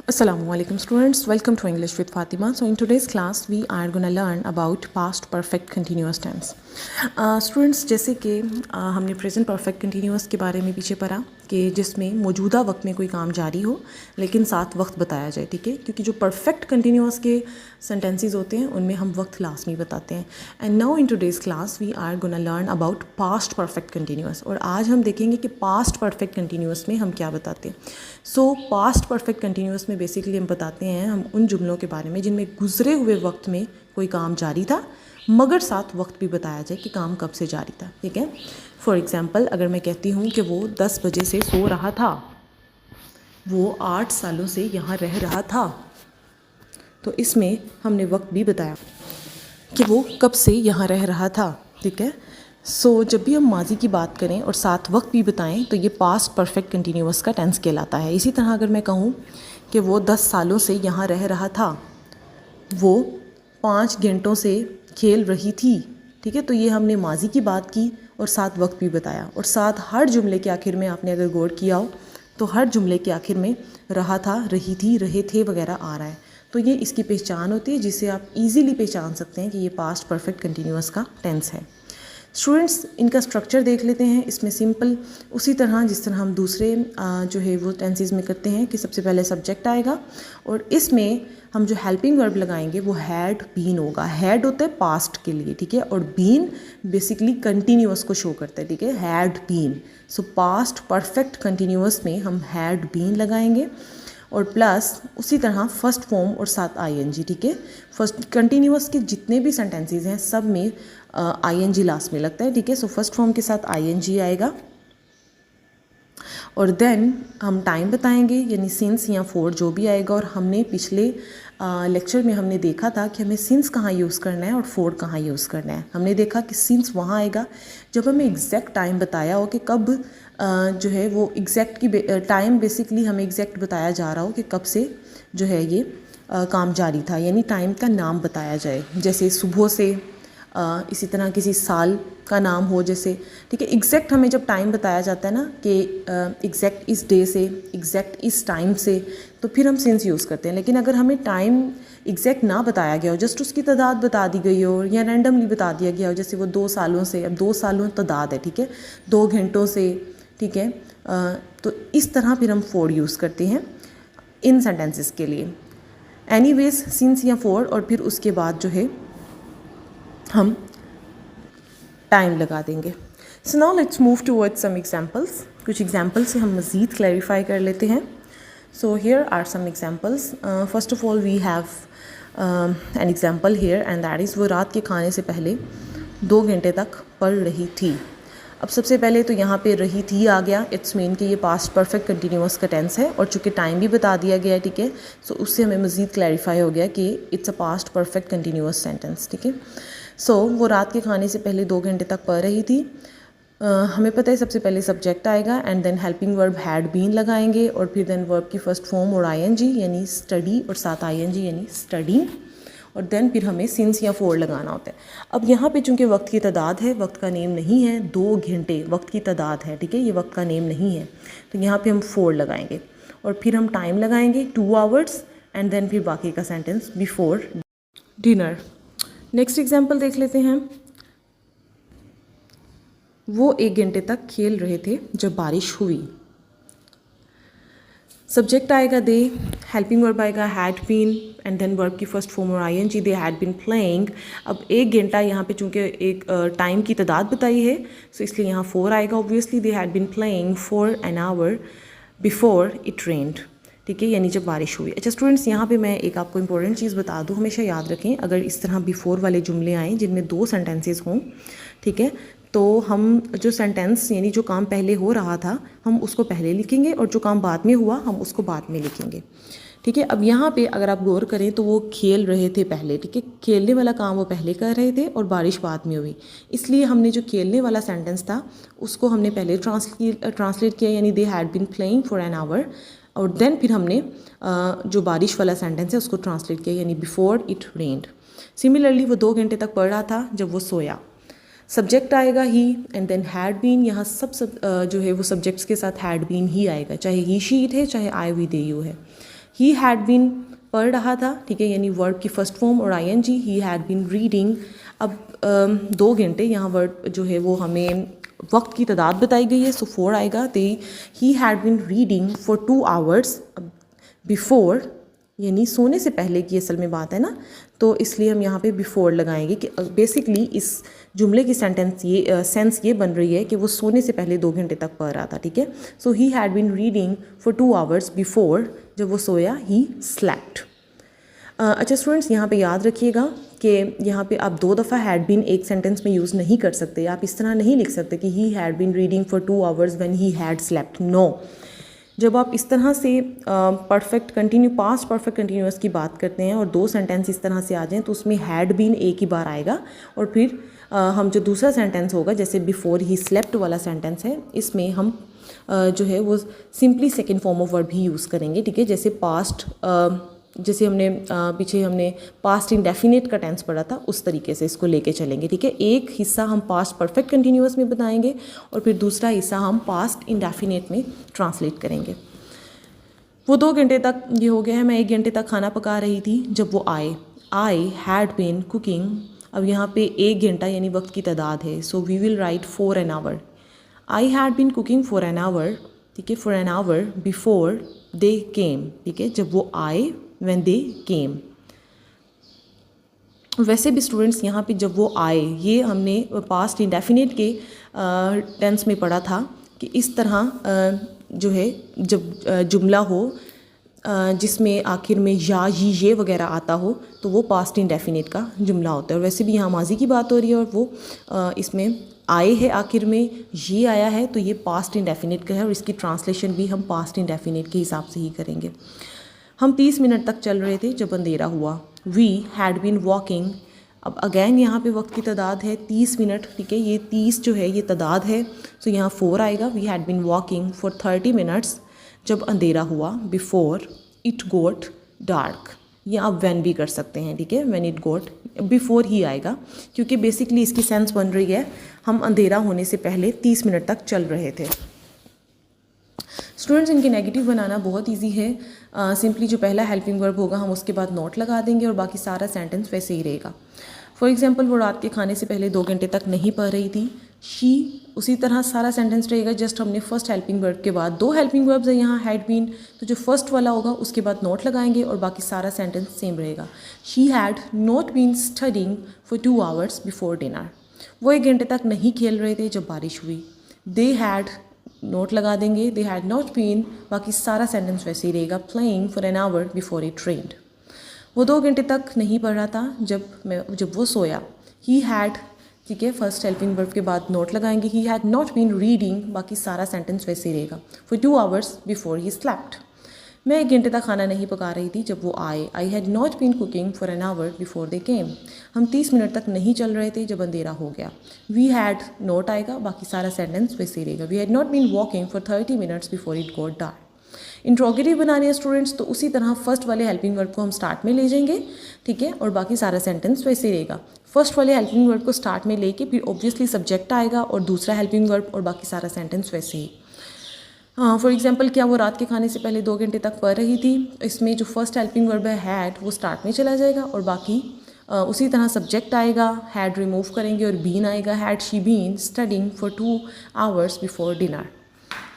Assalamualaikum students, welcome to English with Fatima. So in today's class we are going to learn about past perfect continuous tense. Students, जैसे कि हमने present perfect continuous के बारे में पीछे पढ़ा कि जिसमें मौजूदा वक्त में कोई काम जारी हो लेकिन साथ वक्त बताया जाए, ठीक है, क्योंकि जो परफेक्ट कंटिन्यूस के सेंटेंसेस होते हैं उनमें हम वक्त लाजमी बताते हैं. And now in today's class we are gonna learn about past perfect continuous. और आज हम देखेंगे कि पास्ट परफेक्ट कंटिन्यूस में हम क्या बताते हैं. सो पास्ट परफेक्ट कंटिन्यूस में बेसिकली हम बताते हैं हम उन जुमलों के बारे में जिनमें गुजरे हुए वक्त में कोई काम जारी था मगर साथ वक्त भी बताया जाए कि काम कब से जारी था. ठीक है, फॉर एग्ज़ाम्पल अगर मैं कहती हूँ कि वो 10 बजे से सो रहा था, वो 8 सालों से यहाँ रह रहा था, तो इसमें हमने वक्त भी बताया कि वो कब से यहाँ रह रहा था. ठीक है, सो जब भी हम माजी की बात करें और साथ वक्त भी बताएं तो ये पास्ट परफेक्ट कंटिन्यूअस का टेंस कहलाता है. इसी तरह अगर मैं कहूँ कि वो 10 सालों से यहाँ रह रहा था, वो 5 घंटों से खेल रही थी. ठीक है, तो ये हमने माजी की बात की और साथ वक्त भी बताया. और साथ हर जुमले के आखिर में आपने अगर गौर किया हो तो हर जुमले के आखिर में रहा था, रही थी, रहे थे वगैरह आ रहा है. तो ये इसकी पहचान होती है जिससे आप इजीली पहचान सकते हैं कि ये पास्ट परफेक्ट कंटिन्यूअस का टेंस है. स्टूडेंट्स, इनका स्ट्रक्चर देख लेते हैं. इसमें सिंपल उसी तरह जिस तरह हम दूसरे जो है वो टेंसेस में करते हैं कि सबसे पहले सब्जेक्ट आएगा और इसमें हम जो हेल्पिंग वर्ब लगाएंगे वो हैड बीन होगा. हैड होता है पास्ट के लिए, ठीक है, और बीन बेसिकली कंटिन्यूअस को शो करता है. ठीक है, had been. So past perfect continuous में हम हैड बीन लगाएंगे और प्लस उसी तरह फर्स्ट फॉर्म और साथ आईएनजी. ठीक है, फर्स्ट कंटिन्यूअस के जितने भी सेंटेंसेस हैं सब में आईएनजी लास्ट में लगता है. ठीक है, सो फर्स्ट फॉर्म के साथ आईएनजी आएगा और देन हम टाइम बताएंगे यानी सिंस या फॉर जो भी आएगा. और हमने पिछले लेक्चर में हमने देखा था कि हमें सिंस कहाँ यूज़ करना है और फॉर कहाँ यूज़ करना है. हमने देखा कि सिंस वहाँ आएगा जब हमें एग्जैक्ट टाइम बताया हो कि कब जो है वो एग्जैक्ट की टाइम बेसिकली हमें एग्जैक्ट बताया जा रहा हो कि कब से जो है ये काम जारी था, यानी टाइम का नाम बताया जाए. जैसे सुबह से, इसी तरह किसी साल का नाम हो जैसे. ठीक है, एग्जैक्ट हमें जब टाइम बताया जाता है ना कि एग्जैक्ट इस डे से, एग्जैक्ट इस टाइम से, तो फिर हम सिंस यूज़ करते हैं. लेकिन अगर हमें टाइम एग्जैक्ट ना बताया गया हो, जस्ट उसकी तादाद बता दी गई हो या रैंडमली बता दिया गया हो, जैसे वो 2 सालों से, अब 2 सालों तादाद है, ठीक है, 2 घंटों से, ठीक है, तो इस तरह फिर हम फॉर यूज़ करते हैं इन सेंटेंसेस के लिए. एनीवेज सिंस या फॉर और फिर उसके बाद जो है हम टाइम लगा देंगे. So now let's move towards some examples. कुछ एग्जांपल से हम मज़ीद क्लैरिफाई कर लेते हैं. So here are some examples. First of all we have an example here and that is वो रात के खाने से पहले 2 घंटे तक पढ़ रही थी. अब सबसे पहले तो यहाँ पे रही थी आ गया. इट्स मीन कि ये पास्ट परफेक्ट कंटिन्यूअस का टेंस है और चूँकि टाइम भी बता दिया गया है, ठीक है, सो उससे हमें मज़ीद क्लैरिफाई हो गया कि it's a past perfect continuous sentence. ठीक है, सो वो रात के खाने से पहले 2 घंटे तक पढ़ रही थी. हमें पता है सबसे पहले सब्जेक्ट आएगा and then helping verb had been लगाएंगे और फिर देन वर्ब की फर्स्ट फॉर्म और आईएनजी यानी स्टडी और साथ आईएनजी यानी स्टडी और देन फिर हमें सिंस या फॉर लगाना होता है. अब यहाँ पे चूँकि वक्त की तादाद है, वक्त का नेम नहीं है, 2 घंटे वक्त की तादाद है, ठीक है, ये वक्त का नेम नहीं है, तो यहाँ पे हम फॉर लगाएंगे और फिर हम टाइम लगाएंगे 2 आवर्स एंड देन फिर बाकी का sentence before dinner. Next example देख लेते हैं. वो 1 घंटे तक खेल रहे थे जब बारिश हुई. सब्जेक्ट आएगा दे, हेल्पिंग वर्ब आएगा had been and then verb की फर्स्ट फॉर्म और ING. They had been playing. अब 1 घंटा यहाँ पे चूँकि एक टाइम की तादाद बताई है सो इसलिए यहाँ 4 आएगा. Obviously they had been playing for an hour before it rained. ठीक है, यानी जब बारिश हुई. अच्छा स्टूडेंट्स, यहाँ पे मैं एक आपको इंपॉर्टेंट चीज़ बता दूँ, हमेशा याद रखें अगर इस तरह बिफोर वाले जुमले आएँ जिनमें 2 सेंटेंसेस हों, ठीक है, तो हम जो सेंटेंस यानी जो काम पहले हो रहा था हम उसको पहले लिखेंगे और जो काम बाद में हुआ हम उसको बाद में लिखेंगे. ठीक है, अब यहाँ पे अगर आप गौर करें तो वो खेल रहे थे पहले, ठीक है, खेलने वाला काम वो पहले कर रहे थे और बारिश बाद में हुई, इसलिए हमने जो खेलने वाला सेंटेंस था उसको हमने पहले ट्रांसलेट किया यानी they had been playing for an hour और देन फिर हमने जो बारिश वाला सेंटेंस है उसको ट्रांसलेट किया यानी बिफोर इट रेन्ड. सिमिलरली वो 2 घंटे तक पढ़ रहा था जब वो सोया. सब्जेक्ट आएगा ही एंड देन हैड बीन. यहाँ सब जो है वो सब्जेक्ट्स के साथ हैड बीन ही आएगा, चाहे ही शी इट है चाहे आई वी दे यू है. ही हैड बीन पढ़ रहा था, ठीक है, यानी वर्ब की फर्स्ट फॉर्म और ING, he had been reading. अब 2 घंटे, यहाँ वर्ड जो है वो हमें वक्त की तादाद बताई गई है, सो 4 आएगा। तो he had been reading for 2 hours before, यानी सोने से पहले की असल में बात है ना, तो इसलिए हम यहाँ पे बिफोर लगाएंगे कि बेसिकली इस जुमले की सेंस ये बन रही है कि वो सोने से पहले 2 घंटे तक पढ़ रहा था, ठीक है। So he had been reading for 2 hours before, जब वो सोया ही स्लेप्ट। अच्छा स्टूडेंट्स, यहाँ पे याद रखिएगा कि यहाँ पे आप 2 दफ़ा हैड बीन एक सेंटेंस में यूज़ नहीं कर सकते। आप इस तरह नहीं लिख सकते कि he had been reading for 2 hours when he had slept, no. जब आप इस तरह से पास्ट परफेक्ट कंटिन्यूअस की बात करते हैं और 2 सेंटेंस इस तरह से आ जाएं तो उसमें हैड बीन एक ही बार आएगा, और फिर हम जो दूसरा सेंटेंस होगा, जैसे बिफोर ही स्लेप्ट वाला सेंटेंस है, इसमें हम जो है वो simply second form of verb he use करेंगे, ठीक है। जैसे पास्ट, जैसे हमने पीछे हमने पास्ट इंडेफिनिट का टेंस पढ़ा था, उस तरीके से इसको लेके चलेंगे, ठीक है। एक हिस्सा हम पास्ट परफेक्ट कंटिन्यूअस में बताएंगे और फिर दूसरा हिस्सा हम पास्ट इंडेफिनिट में ट्रांसलेट करेंगे। वो 2 घंटे तक ये हो गया है, मैं 1 घंटे तक खाना पका रही थी जब वो आए। आई हैड बीन कुकिंग, अब यहाँ पे 1 घंटा यानी वक्त की तादाद है, so we will write for an hour. I had been cooking for an hour, ठीक है, for an hour before they came, ठीक है, जब वो आए, when they came। वैसे भी स्टूडेंट्स यहाँ पे जब वो आए, ये हमने पास्ट इंडेफिनिट के टेंस में पढ़ा था कि इस तरह जो है जब जुमला हो जिसमें आखिर में या ये वगैरह आता हो तो वो पास्ट इंडेफिनिट का जुमला होता है। और वैसे भी यहाँ माजी की बात हो रही है और वो इसमें आए है, आखिर में ये आया है, तो ये पास्ट इंडेफिनिट का है और इसकी ट्रांसलेशन भी हम पास्ट इंडेफिनिट के हिसाब से ही करेंगे। हम 30 मिनट तक चल रहे थे जब अंधेरा हुआ। वी हैड बीन वॉकिंग, अब अगैन यहाँ पे वक्त की तादाद है 30 मिनट, ठीक है, ये 30 जो है ये तादाद है, सो यहाँ 4 आएगा। We had been walking for 30 minutes, जब अंधेरा हुआ, बिफोर इट गोट डार्क, या आप व्हेन भी कर सकते हैं, ठीक है, व्हेन इट गोट, बिफोर ही आएगा क्योंकि बेसिकली इसकी सेंस बन रही है हम अंधेरा होने से पहले 30 मिनट तक चल रहे थे। स्टूडेंट्स, इनके नेगेटिव बनाना बहुत इजी है। सिंपली जो पहला हेल्पिंग वर्ब होगा हम उसके बाद नोट लगा देंगे और बाकी सारा सेंटेंस वैसे ही रहेगा। फॉर एग्जांपल, वो रात के खाने से पहले 2 घंटे तक नहीं पढ़ रही थी, शी, उसी तरह सारा सेंटेंस रहेगा, जस्ट हमने फर्स्ट हेल्पिंग वर्ब के बाद 2 हेल्पिंग वर्ब्स हैं यहाँ, हैड बीन, तो जो फर्स्ट वाला होगा उसके बाद नोट लगाएंगे और बाकी सारा सेंटेंस सेम रहेगा। She had not been studying for 2 hours before dinner, वो 1 घंटे तक नहीं खेल रहे थे जब बारिश हुई। दे हैड, नोट लगा देंगे, दे हैड नॉट बीन, बाकी सारा सेंटेंस वैसे ही रहेगा, playing for an hour before it रेन्ड, वो 2 घंटे तक नहीं पढ़ रहा था जब वो सोया। ही हैड, ठीक है, फर्स्ट हेल्पिंग वर्ब के बाद नोट लगाएंगे, he had not been reading, बाकी सारा सेंटेंस वैसे ही रहेगा, for 2 hours before he slept, मैं 1 घंटे तक खाना नहीं पका रही थी जब वो आए। I had not been cooking for an hour before they came, हम 30 मिनट तक नहीं चल रहे थे जब अंधेरा हो गया। वी हैड, नोट आएगा, बाकी सारा सेंटेंस वैसे ही रहेगा। We had not been walking for 30 minutes before it got dark. Interrogative बनाने हैं स्टूडेंट्स, तो उसी तरह फर्स्ट वाले हेल्पिंग वर्ब को हम स्टार्ट में ले जाएंगे, ठीक है, और बाकी सारा सेंटेंस वैसे ही रहेगा। फर्स्ट वाले हेल्पिंग वर्ब को स्टार्ट में लेके फिर ऑब्वियसली सब्जेक्ट आएगा और दूसरा हेल्पिंग वर्ब और बाकी सारा सेंटेंस वैसे ही। फॉर एग्जाम्पल, क्या वो रात के खाने से पहले 2 घंटे तक पढ़ रही थी, इसमें जो फर्स्ट हेल्पिंग वर्ब है हैड, वो स्टार्ट में चला जाएगा और बाकी उसी तरह सब्जेक्ट आएगा, हैड रिमूव करेंगे और बीन आएगा। Had she been studying for 2 hours before dinner,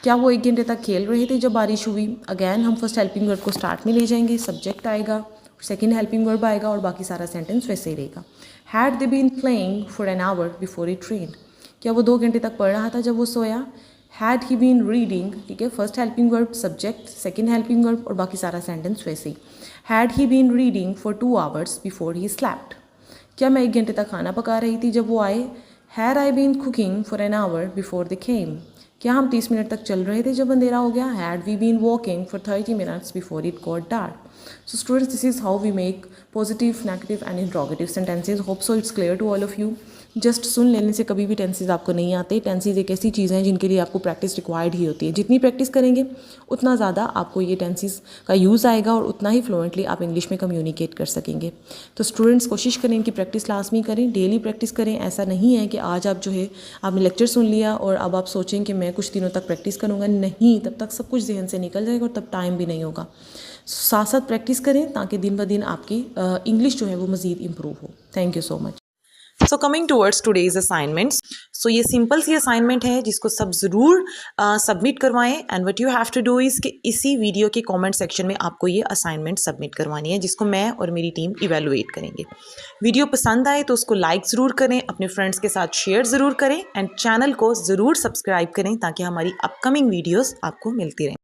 क्या वो 1 घंटे तक खेल रहे थे जब बारिश हुई, अगैन हम फर्स्ट हेल्पिंग वर्ब को स्टार्ट में ले जाएंगे, सब्जेक्ट आएगा, सेकेंड हेल्पिंग वर्ब आएगा और बाकी सारा सेंटेंस वैसे ही रहेगा। Had they been playing for an hour before it rained, क्या वो 2 घंटे तक पढ़ रहा था जब वो सोया। हैड ही बीन रीडिंग, ठीक है, first helping verb, subject, second helping verb और बाकी सारा सेंटेंस वैसे ही। Had he been reading for 2 hours before he slept, क्या मैं 1 घंटे तक खाना पका रही थी जब वो आए। Had I been cooking for an hour before they came, क्या हम 30 मिनट तक चल रहे थे जब अंधेरा हो गया। Had we been walking for 30 minutes before it got dark. So students, this is how we make positive, negative and interrogative sentences. Hope so it's clear to all of you. Just सुन लेने से कभी भी tenses आपको नहीं आते। Tenses एक ऐसी चीज़ है जिनके लिए आपको प्रैक्टिस रिक्वायर्ड ही होती है। जितनी प्रैक्टिस करेंगे उतना ज़्यादा आपको ये टेंसेज का यूज़ आएगा और उतना ही फ्लुएंटली आप इंग्लिश में कम्युनिकेट कर सकेंगे। तो स्टूडेंट्स कोशिश करें इनकी प्रैक्टिस लाजमी करें, डेली प्रैक्टिस करें। ऐसा नहीं है कि आज आप जो है आपने लेक्चर सुन लिया और अब आप सोचें कि मैं कुछ दिनों तक प्रैक्टिस करूँगा, नहीं, तब तक सब कुछ जहन से निकल जाएगा और तब टाइम भी नहीं होगा। साथ साथ प्रैक्टिस करें ताकि दिन ब दिन आपकी इंग्लिश जो है वो मज़ीद इम्प्रूव हो। Thank you so much. So coming towards today's assignments, so ये सिंपल सी असाइनमेंट है जिसको सब ज़रूर सबमिट करवाएं। And what you have to do is कि इसी वीडियो के कमेंट सेक्शन में आपको ये असाइनमेंट सबमिट करवानी है, जिसको मैं और मेरी टीम इवेलुएट करेंगे। वीडियो पसंद आए तो उसको लाइक ज़रूर करें, अपने फ्रेंड्स के साथ शेयर ज़रूर करें एंड चैनल को ज़रूर सब्सक्राइब करें ताकि हमारी अपकमिंग वीडियोज़ आपको मिलती रहें।